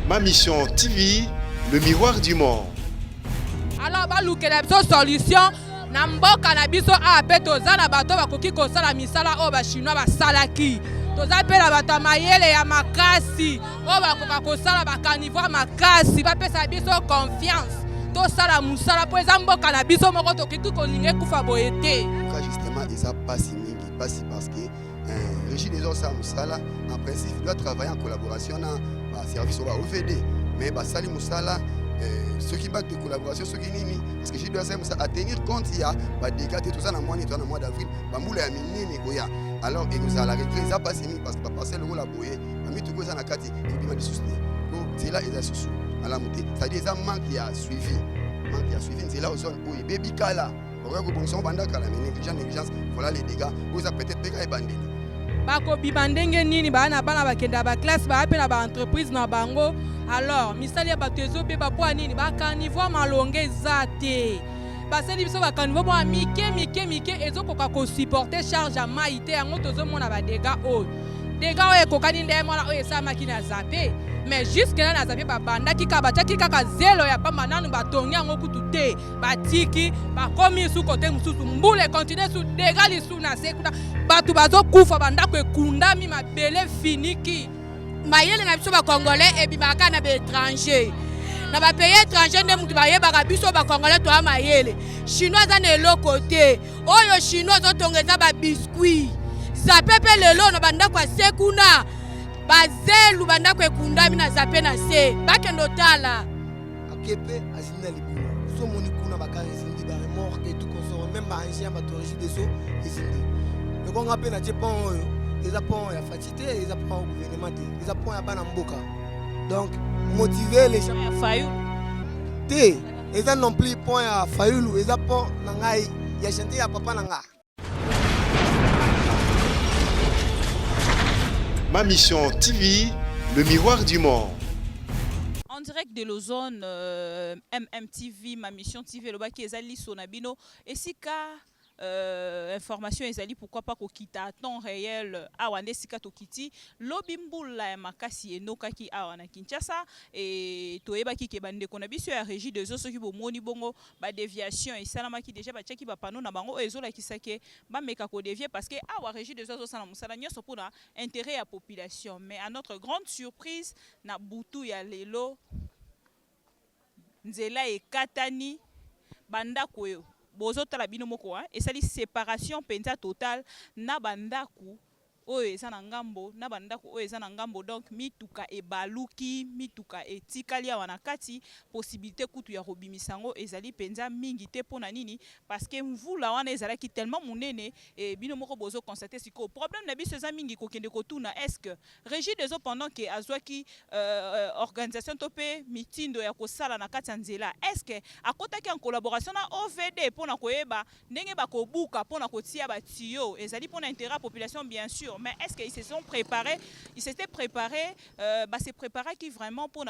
Ma mission TV, le miroir du monde. Alors, baluka biso solution na mboka na biso ape toza na bato bakoki kosala misala o ba chinois basalaki. Toza pe na bato mayele ya makasi o bakoka kosala bakanivo makasi bapesa biso confiance. Tosala musala po eza mboka na biso moko tokoki kolinga kufa boyete. Justement, ils a pas si mingi, pas si parce que Régis des Ossa Moussala, en principe, il doit travailler en collaboration avec le service OVD. Mais Sali Moussala, ceux qui battent de collaboration, ceux qui nini, parce que je dois à tenir compte, il y a des gars, tout ça dans le mois d'avril, alors il nous a la retraite, il a pas si mingi parce que passer le rôle à boyer, il a mis tout ça dans la carte, il m'a dit soutenir. Donc c'est là, il a sous à la montée. C'est-à-dire, ça manque qui a suivi. Manque qui a suivi, c'est là où où il baby kala. Voilà les dégâts. Vous avez peut-être payé bandé. Bako bibandenge nini bana bana bakenda ba classe ba apela ba entreprise na bango. Alors misali ya batezo pe ba po nini ba caniveau malonge zate. Baseli biso ba caniveau mo mike ezokoka ko supporter charge ya maite yango tozo mona ba dégâts o. Dégâts o ekokani nde mona o esa makina zape. Mais jusque là na zape ba banda kika bataki kaka zelo ya pamba nanu batongi yango kutu te batiki bakomi su kote mususu mbule continue su dégâts lisu na sekuta batu bazo kufa bandako ekundami mabele finiki mayele na biso ba congolais et bimaka na ba étranger na ba pays étranger nde mutu baye baka biso ba congolais to mayele chinois za na eloko te oyo chinois zo tongeza ba biscuit zape pe lelo na bandako sekuna bazelu bandako ekundami na zape na se bakendo tala akepe azina libulu so moni kuna bakari zindi ba remorque et tout consort même ba ancien ba toriji deso ezindi le konga pe na jepon oyo eza pont ya fatité eza pont au gouvernement eza pont ya bana mboka donc motiver les gens ya fayulu te eza non plus pont ya fayulu eza pont na ngai ya chantier ya papa na nga. Ma mission TV, le miroir du monde. En direct de l'ozone MMTV, ma mission TV, le baki ezali sonabino. Et si ka information ezali pourquoi pas kokita temps réel awande sika tokiti lobimbula ya makasi enokaki awana Kinshasa et toyebaki ke bande kona biso ya régie de zo soki bomoni bongo ba déviation et salamaki déjà ba tcheki ba panneau na bango ezola kisake ba meka ko dévier parce que awa régie de zo sana musala nyoso pona intérêt à population mais à notre grande surprise na butu ya lelo nzela e katani banda koyo bozo tala bino moko et ça dit séparation penza totale na bandaku oyo eza na ngambo na bandako oyo eza na ngambo donc mituka ebaluki mituka etikali awa na kati possibilité kutu ya robimisango ezali penza mingi te pona nini parce que mvula wana ezalaki tellement munene et bino moko bozo constater siko problème na biso eza mingi kokende kotuna est-ce que régie des eaux pendant que azwaki organisation topé mitindo ya kosala na kati ya nzela est-ce que akotaki en collaboration na OVD pona koyeba ndenge bakobuka pona kotia batio ezali pona intérêt à population bien sûr. Mais est-ce qu'ils se sont préparés? Ils s'étaient préparés, c'est préparé qui vraiment pour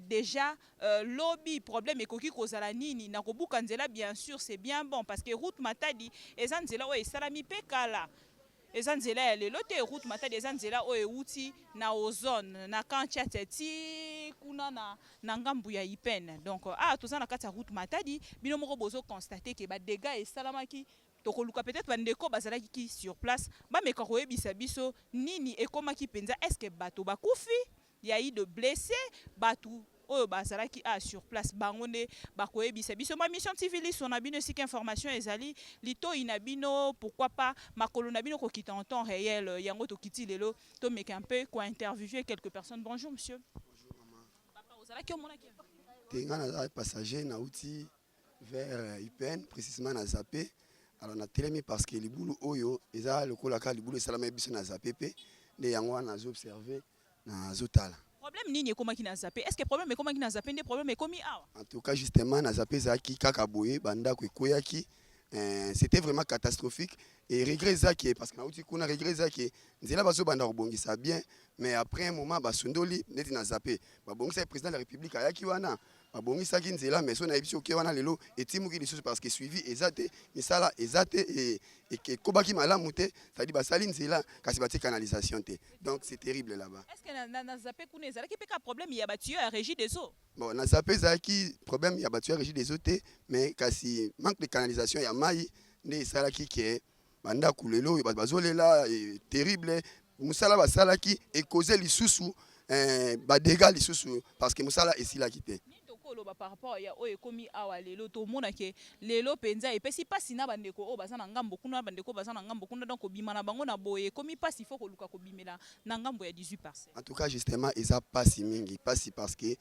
déjà lobby problème et koki kozala nini na kobuka nzela bien sûr c'est bien bon parce que route matadi eza nzela oyo esalami pe kala eza nzela ya lelo te route matadi eza nzela oyo euti na ozone na kantia teti kuna na ngambu ya ipene donc toza na kati ya route matadi bino moko bozo constater que ba dégâts esalamaki tokoluka peut-être bandeko bazalaki ki sur place ba meka koyebisa biso nini ekomaki penza est-ce que bato bakufi ya eu de blessés bato oyo bazalaki sur place bangonde bakoyebisa biso ma mission TV liso na bino sika information ezali lito inabino pourquoi pas makolo na bino kokita en temps réel yango tokiti lelo to meka un peu quoi interviewer quelques personnes. Bonjour monsieur. Bonjour maman. Papa ozalaki omonaki tenga na passager na outil vers Ipen précisément na Zapé. Alors na telemi parce que libulu oyo eza lokola ka libulu salama biso na zapepe ne yango na zo observer na zotala. Problème nini ekomaki na zape? Est-ce que problème ekomaki na zape nde problème ekomi awa? En tout cas justement na zape zaki kaka boye banda ko ekoyaki c'était vraiment catastrophique et regret zaki parce que na uti kuna regret zaki nzela bazo banda kobongisa bien mais après un moment basundoli neti na zape babongisa président de la République ayaki wana babongisaki nzela mais so na yebi soki wana lelo etimuki lisusu parce que suivi eza te misala eza te ekobaki malamu te c'est-à-dire basali nzela kasi batie canalisation te donc c'est terrible là-bas. Est-ce que na zappe kuna ezalaki mpe ka problème ya batuyeur ya régie des eaux? Bon na zappe ezalaki problème ya batuyeur régie des eaux te mais kasi manque de canalisation ya mai nde esalaki ke bandako lelo bazolela terrible musala basalaki ekoze lisusu badega lisusu parce que musala esilaki te. Par rapport ya oyo ekomi awa lelo tomona ke lelo penza epesi pasi na bandeko oyo baza na ngambo kuna bandeko baza na ngambo kuna donc kobima na bango na boye ekomi pasi faut koluka kobimela na ngambo ya 18 parcelles. En tout cas justement eza pasi mingi pasi parce que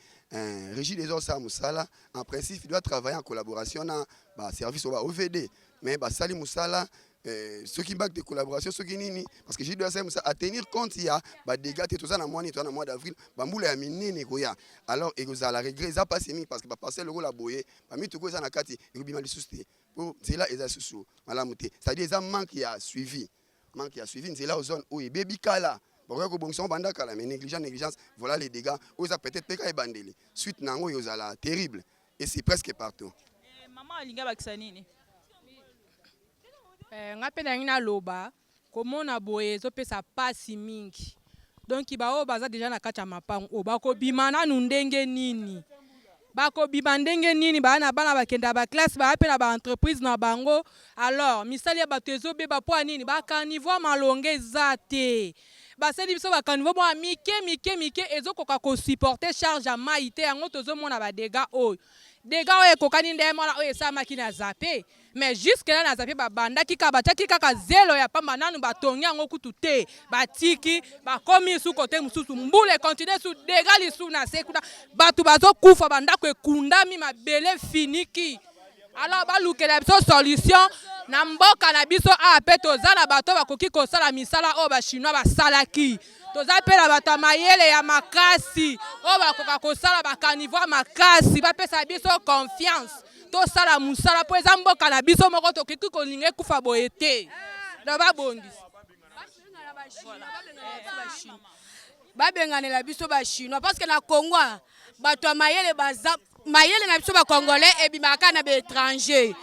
régie des eaux ça musala en principe il doit travailler en collaboration na ba service au OVD mais basali musala ceux qui back de collaboration ceux qui nini parce que j'ai dois ça à tenir compte il y a ba dégâts tout ça dans mois d'avril bambula ya minene koya alors ekozala regret ça passe mingi parce que ba passer le rôle la boyer ba mi tuko ça na kati ekobima lisuste pour c'est là eza susu malamu te ça dit ça manque ya suivi c'est là aux zones où baby kala bakoko ko bongisa banda kala mais négligence voilà les dégâts où ça peut-être peka ebandeli suite nango yozala terrible et c'est presque partout. Maman alinga bakisa nini? Nga pe na ngina loba komona boye ezopesa pasi mingi donc bao baza déjà na kati ya mapango o bakobima nanu ndenge nini bana bakenda ba classe ba pe na ba entreprise na bango alors misali ya bato ezobeba po nini bakanivoa malonge eza te basali biso bakanivoa bo mike ezokoka kosupporter charge ya mai te yango tozomona badega oyo dega oyo ekokani nde mwana oyo esamaki na zape mais jusque là na zape babandaki kaka batiaki kaka zelo ya pamba nanu batongi yango kutu te batiki bakomi su kote mosusu mbula continue su dega lisu na se kuna bato bazokufa bandako ekundami mabele finiki alors balukela biso solution na mboka na biso ape toza na bato bakoki kosala misala oyo bachinois basalaki toza mpe na bato ya mayele ya makasi oyo bakoka kosala bakanivoa makasi bapesa biso confiance tosala musala mpo eza mboka na biso moko tokoki kolinga ekufa boye te na babongisi babenganela biso bachinois parce que na Congo bato ya mayele baza mayele na biso bakongolais ebimaka na baétranger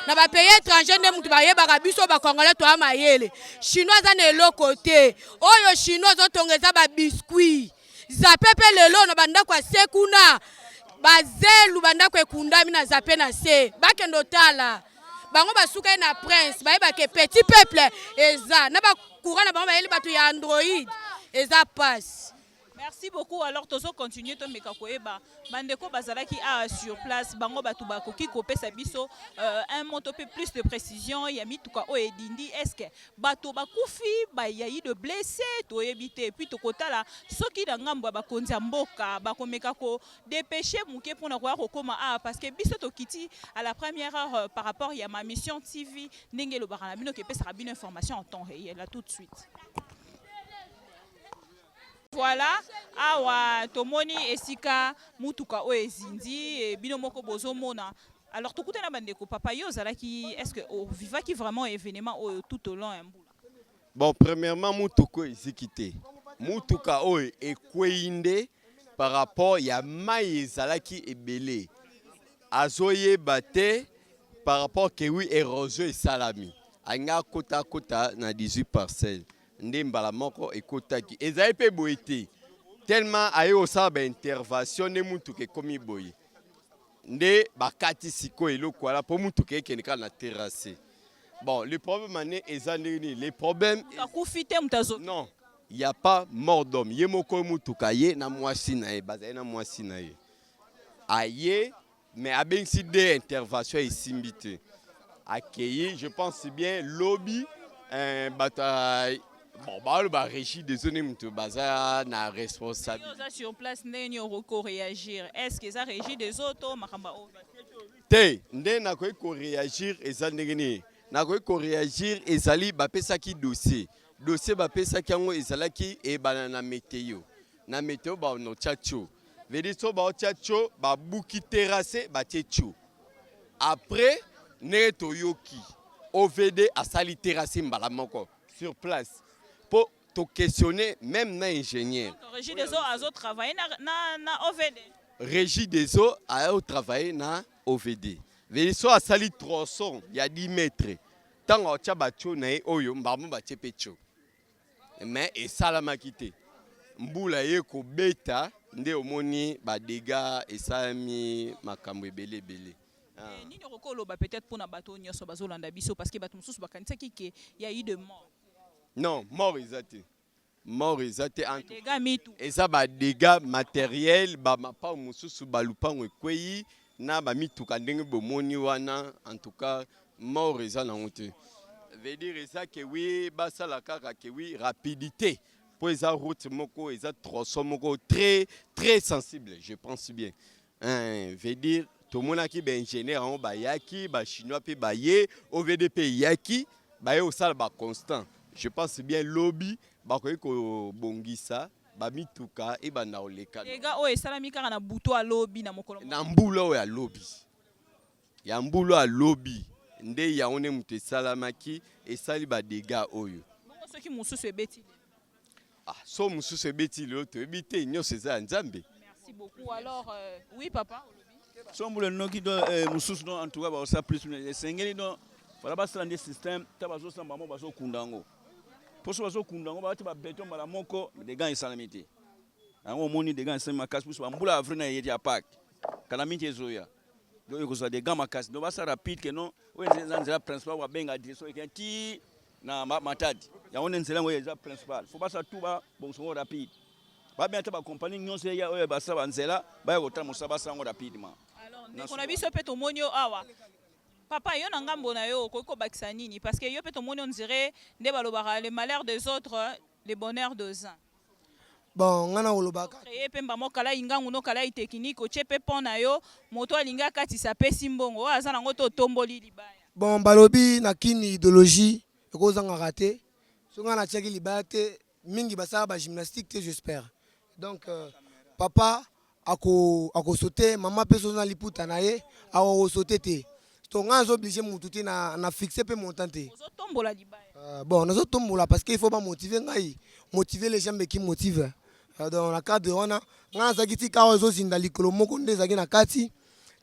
na bapays étranger nde mutu bayebaka biso bakongolais toya mayele chinois aza na eloko te oyo chinois ozotonga eza babiskuit zape mpe lelo na bandako ya se kuna bazelu bandako ekundami na zape na se bakende otala bango basuka ye na prince bayebake petit peuple eza na bacourant na bango bayeli bato ya android eza passe. Merci beaucoup. Alors, tozo continuer to meka koeba bandeko bazalaki sur place bango batu bakoki kopesa biso un monto peu plus de précision ya mituka o edindi est-ce que bato bakufi ba yayi de blessé to ebité puis to kotala soki na ngambo bakonzi mboka bakomeka ko dépêcher muke pona ko koma parce que biso to kiti à la première heure par rapport ya ma mission TV ndenge lo barana bino ke pesa bino information en temps réel là tout de suite. Voilà, awa tomoni esika mutuka o ezindi bino moko bozomona. Alors tokuta na bandeko papa yo zalaki est-ce que vivaki vraiment événement tout au long ya mbula? Bon, premièrement mutuka ezikité. Mutuka o ekweinde par rapport ya mai ezalaki ebele. Azoye bate par rapport que oui érosion et salami. Anga kota na 18 parcelles. Ndembala moko ekotaki ezali pe boyete tellement ayo sa ba intervention ne mutu ke komi boye nde bakati siko eloko ala po mutu ke kenika na terrasse. Bon, le problème ané ezandeni les problèmes akufite mutazo non il y a pas mort d'homme yemoko mutu kaye na mwasi na ye bazali na mwasi na ye aye mais abensi de intervention esimbite accueilli je pense bien lobby bataille. Bon, bah, régie des zones de bazar na responsabilité. Sur place, n'est-ce pas réagir? Est-ce que ça régie des autres, Makamba? Té, n'est na ko réagir et ça n'est na ko réagir et sali ba pesa ki dossier ba pesa ki ngo ezalaki e banana météo na météo ba no tchacho veut so ba tchacho ba buki terrasse ba tchacho après ne toyoki OVD a sali terrasse mbala moko sur place. Pour te questionner, même na ingénieur. Régie des eaux, azo travailler na OVD. Régie des eaux a travaillé na OVD. Veille so a sali 300, il y a 10 mètres. Tant on t'a battu na oyo mbamu battu pecho. Mais et ça la makité. Mbula ye ko beta nde omoni ba dégâts et ça mi makambo ebele bele. Nini okoloba peut-être pour na bato nyoso bazolanda biso parce que bato mususu bakanisa ki y a eu de mort. Non, mort exact. Mort exact en tout. Dégâts mitu. Et ça ba dégâts matériels ba mapa mususu balupango ekweyi na ba mituka ndenge bomoni wana en tout cas mort exact na honte. Veut dire ça que oui basa la kaka que oui rapidité. Pour les routes moko et 300 moko très sensible, je pense bien. Veut dire tout le monde qui est ingénieur en bayaki, ba chinois pe baye, OVDP yaki, baye au sal ba constant. Je pense bien lobby, ba ko bongisa, ba mituka et ba na oleka. Les gars, oh salami kaka na buto a lobby na mokolo. Na mbulo ya lobby. Ya mbulo a lobby. Nde ya one mute salamaki et sali ba dégâts oyo. Bongo ceux qui mususu ebeti. Ah, so mususu ebeti l'autre ebité nyose za nzambe. Merci beaucoup. Alors oui papa. Sombule noki do mususu no en tout cas ba ça plus sengeli do para ba sala des système tabazo samba mo bazo kundango. Poso bazo kundango ba ba beton bala moko de gants salamité. Ango moni de gants sama kas plus ba mbula afrina yeti apak. Kalamiti ezoya. Do ko za de gants makas do ba ça rapide que non o nzela principal wa benga direction e ti na matadi. Ya on nzela ngo ya principal. Faut ba ça tout ba bon son rapide. Ba bien ta ba compagnie nyonse ya o ba ça ba nzela ba yo ta musaba sango rapidement. Alors, on a vu ce peu monio awa. Papa, yo na ngambo na yo ko bakisa nini parce que yo peut monio on dirait nde balobara les malheurs des autres, les bonheurs des uns. Bon, ngana olobaka. Créer pemba mokala ingangu no kala technique o chepe pona yo moto alinga kati sa pesi mbongo aza nango to tomboli libaya. Bon, balobi na kini idéologie ekozanga raté. So ngana tiaki libaya te mingi basala ba gymnastique te j'espère. Donc papa ako sauter maman peso na liputa na ye ako sauter te to ngazo obligé mutu te na fixer pe montante Ozo tombola libaya. Bon nazo tombola parce qu'il faut pas motiver ngai motiver les gens qui motivent dans la cadre wana nga zakiti ka ozo zinda likolo moko nde zaki na kati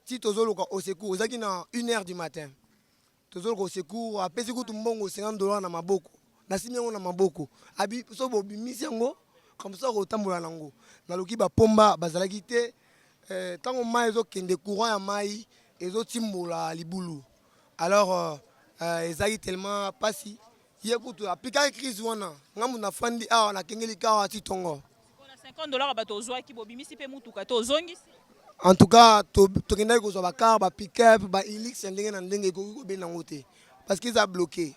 ti tozoloka au secours zaki na 1h du matin tozoloka au secours apesi kutu mbongo $50 na maboko na simengo na maboko abi so bobimisi yango comme ça rotambola nango naloki ba pomba bazalaki te tango mai ezo kende courant ya mai ezo timbola libulu alors ezaki tellement pasi ye kutu apika crise wana ngamu na fandi awa na kengeli kawa ti tongo $50 bato ozwa ki bobimisi pe mutuka to zongisi. En tout cas to kenda ko zo ba car ba pick-up ba ilix ndenge na ndenge ko be nango te parce qu'ils a bloqué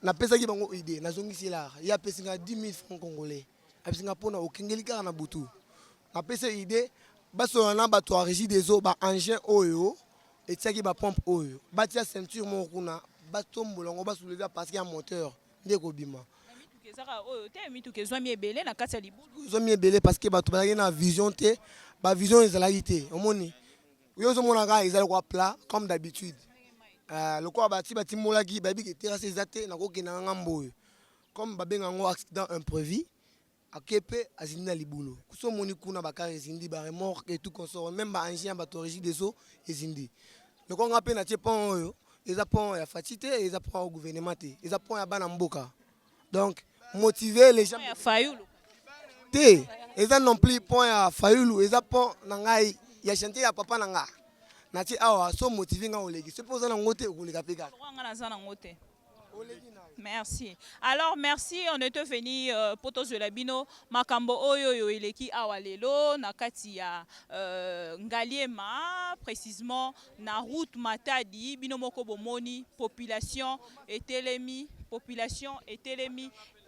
na pesa ki bango idée na zongisi la ya pesa 10 000 francs congolais. Abisinga pona okengeli kaka na butu na pesa idée baso na bato a régie des eaux ba engin oyo etiaki ba pompe oyo batia ceinture mo kuna batombola ngo basoulever parce qu'il y a moteur ndeko bima Kezaka oyo te mituke zwami ebele na kati ya libulu. zwami ebele parce que bato bazaki na vision te ba vision ezalaki te omoni yo zo mona ka ezali kwa plat comme d'habitude le quoi bati batimolaki babi ke terrasse ezate na ko kena ngambo oyo comme babenga ngo accident imprévu akepe azina libulu kuso moni kuna bakare ezindi ba remorque et tout consort même ba engin ba origine des eaux ezindi le ko ngape na tepon oyo eza pont ya fatité eza pont au gouvernement te eza pont ya bana mboka donc motiver les gens Ya fayulu. te eza non plus pont ya fayulu eza pont na ngai ya chantier ya papa na nga na ti awa so motiver nga oleki c'est pour ça na ngote okoleka peka Merci. Alors merci, on était venu potos de la bino makambo oyo yo eleki awalelo na kati ya Ngaliema précisément na route Matadi bino moko bomoni population etelemi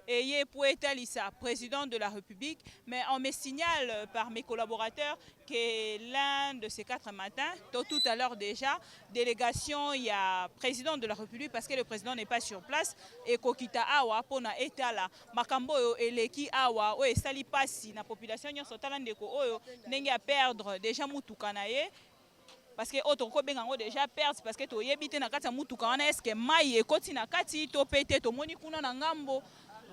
et pour Etalissa, président de la République, mais on me signale par mes collaborateurs que l'un de ces 4 matins, tout à l'heure déjà, délégation, il y a président de la République parce que le président n'est pas sur place et kokita awa pona etala makambo eleki awa o esali pasi na population nyonso tala ndeko oyo ndenge à perdre déjà mutuka na ye parce que autre ko bengango déjà perdre parce que to yebite na kati ya mutuka wana est-ce que mai ekoti na kati to pete to moni kuna na ngambo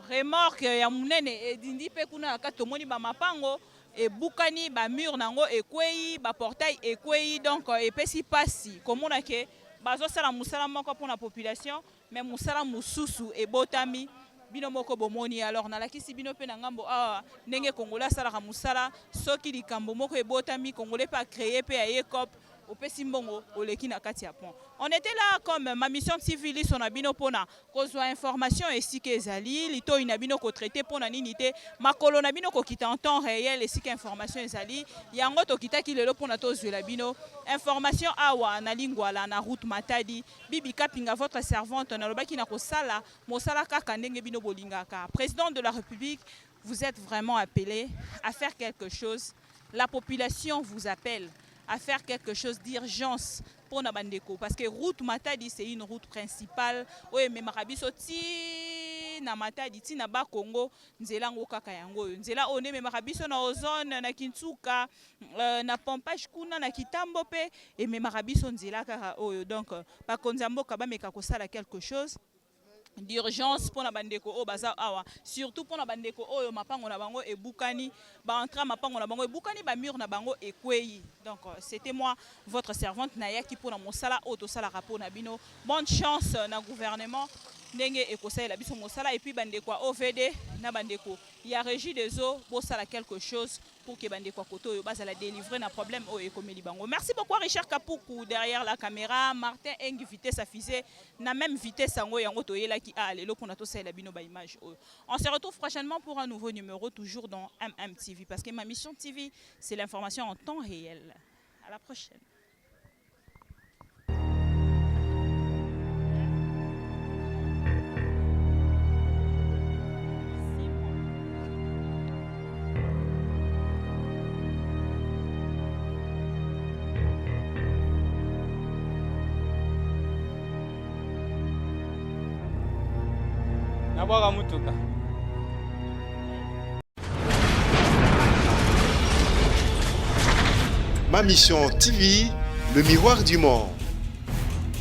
remorque ya munene edindi pe kuna na kati to moni ba mapango ebukani ba mur nango ekwei ba portail ekwei donc epesi pasi komona ke bazosala musala moko pour la population mais musala mususu ebotami bino moko bomoni alors nalakisi bino pe na ngambo awa ndenge congolais asalaka musala soki likambo moko ebotami congolais pa créer pe aye cop opesi mbongo oleki na kati ya pont. On était là comme ma mission civile son abino pona kozwa information esika ezali lito inabino ko traiter pona nini te makolo na bino ko kita en temps réel esika information ezali yango to kitaki lelo pona to zwela bino information awa na lingwala na route Matadi bibi kapinga votre servante na lobaki na kosala mosala kaka ndenge bino bolingaka. Président de la République, vous êtes vraiment appelé à faire quelque chose. La population vous appelle à faire quelque chose d'urgence pour Nabandeko. Parce que route Matadi, c'est une route principale. Oui, mais Marabiso, ti na Matadi, ti na ba Congo, nzela ngoka kayango. Nzela one, mais Marabiso na ozone, na Kintsuka, na Pompage kuna, na Kitambope, et mais Marabiso nzela kaka oyo. Donc, pa konzambo kaba meka kosala quelque chose d'urgence pour la bandeko o baza awa surtout pour la bandeko oyo mapango na bango e bukani ba entra mapango na bango e bukani ba mur na bango e kwei. Donc c'était moi votre servante Nayaki pour na mosala auto sala rapport na bino. Bonne chance na gouvernement ndenge ekosala biso mosala et puis bandeko OVD na bandeko il y a régie des eaux pour sala quelque chose pour que bandeko koto yo bazala délivrer na problème o ekomeli bango. Merci beaucoup Richard Kapoukou derrière la caméra, Martin Eng vitesse affichée na même vitesse yango yango toyela ki a lelo pona to sala bino ba image. On se retrouve prochainement pour un nouveau numéro toujours dans MMTV parce que ma mission TV c'est l'information en temps réel. À la prochaine. Ma mission TV, le miroir du monde.